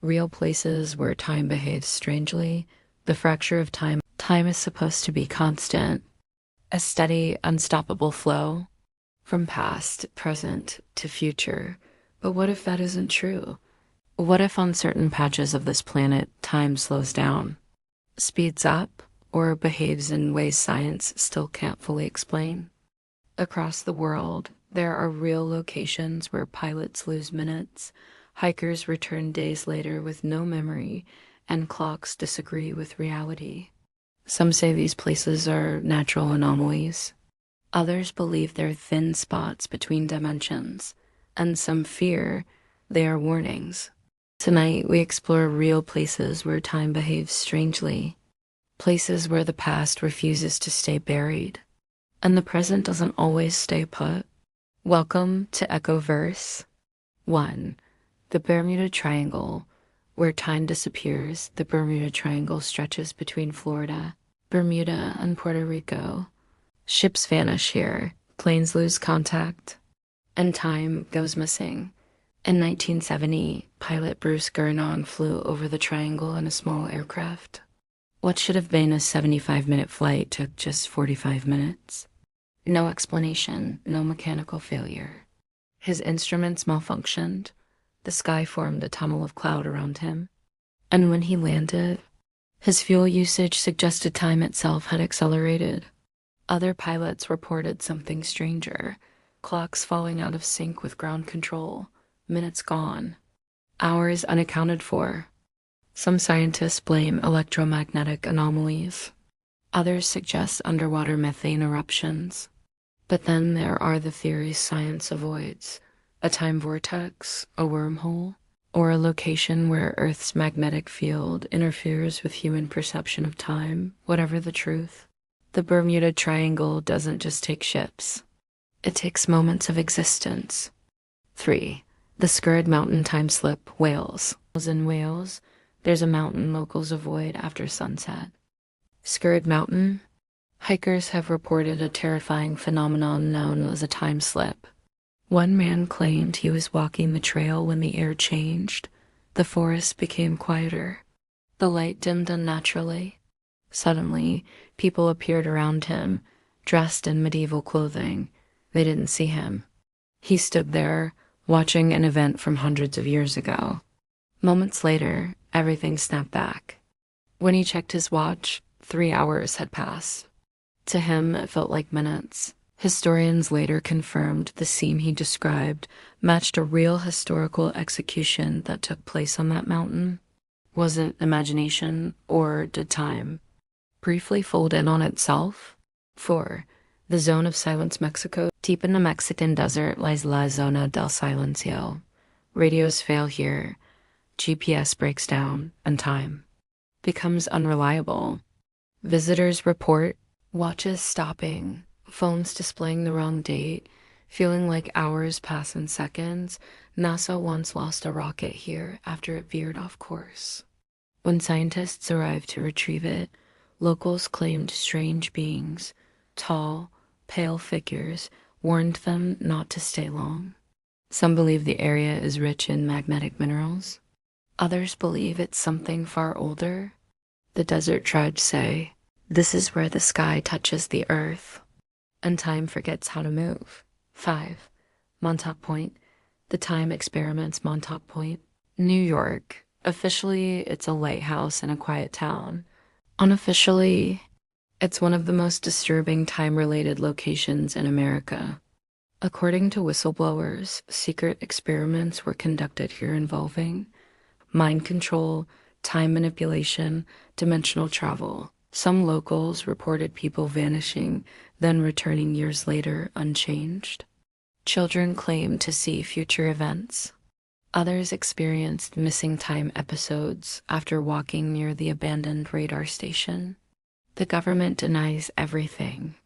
real places where time behaves strangely, the fracture of time. Time is supposed to be constant, a steady, unstoppable flow from past, present, to future. But what if that isn't true? What if on certain patches of this planet, time slows down, speeds up, or behaves in ways science still can't fully explain? Across the world, there are real locations where pilots lose minutes, hikers return days later with no memory, and clocks disagree with reality. Some say these places are natural anomalies. Others believe they're thin spots between dimensions, and some fear they are warnings. Tonight, we explore real places where time behaves strangely, places where the past refuses to stay buried, and the present doesn't always stay put. Welcome to EchoVerse. 1. The Bermuda Triangle. Where time disappears, the Bermuda Triangle stretches between Florida, Bermuda, and Puerto Rico. Ships vanish here, planes lose contact, and time goes missing. In 1970, pilot Bruce Gurnon flew over the triangle in a small aircraft. What should have been a 75-minute flight took just 45 minutes. No explanation, no mechanical failure. His instruments malfunctioned. The sky formed a tunnel of cloud around him. And when he landed, his fuel usage suggested time itself had accelerated. Other pilots reported something stranger, clocks falling out of sync with ground control, minutes gone, hours unaccounted for. Some scientists blame electromagnetic anomalies. Others suggest underwater methane eruptions. But then there are the theories science avoids: a time vortex, a wormhole, or a location where Earth's magnetic field interferes with human perception of time. Whatever the truth, the Bermuda Triangle doesn't just take ships. It takes moments of existence. 3. The Scurrid Mountain Time Slip, Wales. In Wales, there's a mountain locals avoid after sunset. Scurrid Mountain. Hikers have reported a terrifying phenomenon known as a time slip. One man claimed he was walking the trail when the air changed. The forest became quieter. The light dimmed unnaturally. Suddenly, people appeared around him, dressed in medieval clothing. They didn't see him. He stood there, watching an event from hundreds of years ago. Moments later, everything snapped back. When he checked his watch, 3 hours had passed. To him, it felt like minutes. Historians later confirmed the scene he described matched a real historical execution that took place on that mountain. Was it imagination, or did time briefly fold in on itself? 4. The Zone of Silence, Mexico. Deep in the Mexican desert lies La Zona del Silencio. Radios fail here, GPS breaks down, and time becomes unreliable. Visitors report watches stopping, phones displaying the wrong date, feeling like hours pass in seconds. NASA once lost a rocket here after it veered off course. When scientists arrived to retrieve it, locals claimed strange beings, tall, pale figures, warned them not to stay long. Some believe the area is rich in magnetic minerals. Others believe it's something far older. The desert tribes say, this is where the sky touches the earth, and time forgets how to move. 5. Montauk Point. The Time Experiments, Montauk Point, New York. Officially, it's a lighthouse in a quiet town. Unofficially, it's one of the most disturbing time-related locations in America. According to whistleblowers, secret experiments were conducted here involving mind control, time manipulation, dimensional travel. Some locals reported people vanishing, then returning years later unchanged. Children claimed to see future events. Others experienced missing time episodes after walking near the abandoned radar station. The government denies everything,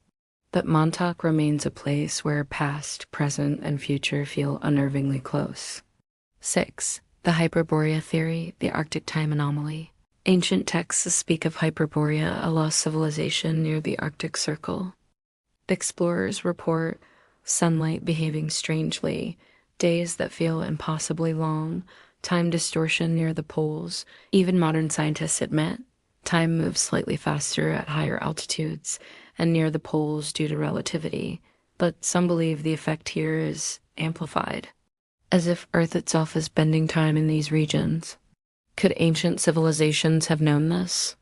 but Montauk remains a place where past, present, and future feel unnervingly close. 6. The Hyperborea Theory, the Arctic Time Anomaly. Ancient texts speak of Hyperborea, a lost civilization near the Arctic Circle. Explorers report sunlight behaving strangely, days that feel impossibly long, time distortion near the poles. Even modern scientists admit time moves slightly faster at higher altitudes and near the poles due to relativity, but some believe the effect here is amplified, as if Earth itself is bending time in these regions. Could ancient civilizations have known this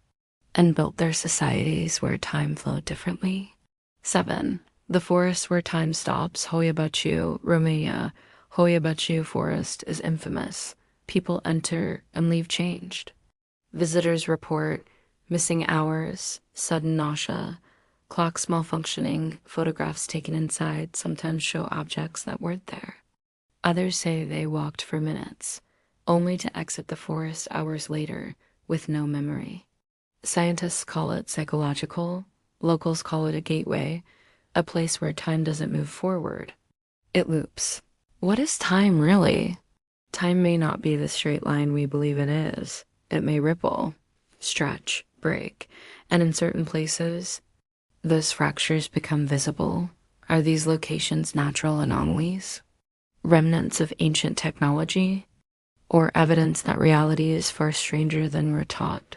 and built their societies where time flowed differently? 7. The forest where time stops, Hoia Baciu, Romania. Hoia Baciu Forest is infamous. People enter and leave changed. Visitors report missing hours, sudden nausea, clocks malfunctioning, photographs taken inside sometimes show objects that weren't there. Others say they walked for minutes, only to exit the forest hours later with no memory. Scientists call it psychological, locals call it a gateway, a place where time doesn't move forward. It loops. What is time really? Time may not be the straight line we believe it is. It may ripple, stretch, break, and in certain places, those fractures become visible. Are these locations natural anomalies? Remnants of ancient technology? Or evidence that reality is far stranger than we're taught?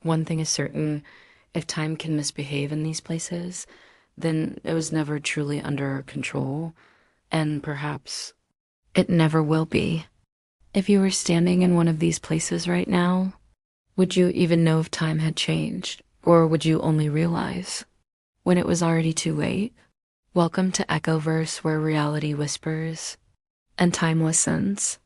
One thing is certain, if time can misbehave in these places, then it was never truly under our control, and perhaps it never will be. If you were standing in one of these places right now, would you even know if time had changed, or would you only realize when it was already too late? Welcome to EchoVerse, where reality whispers and time listens.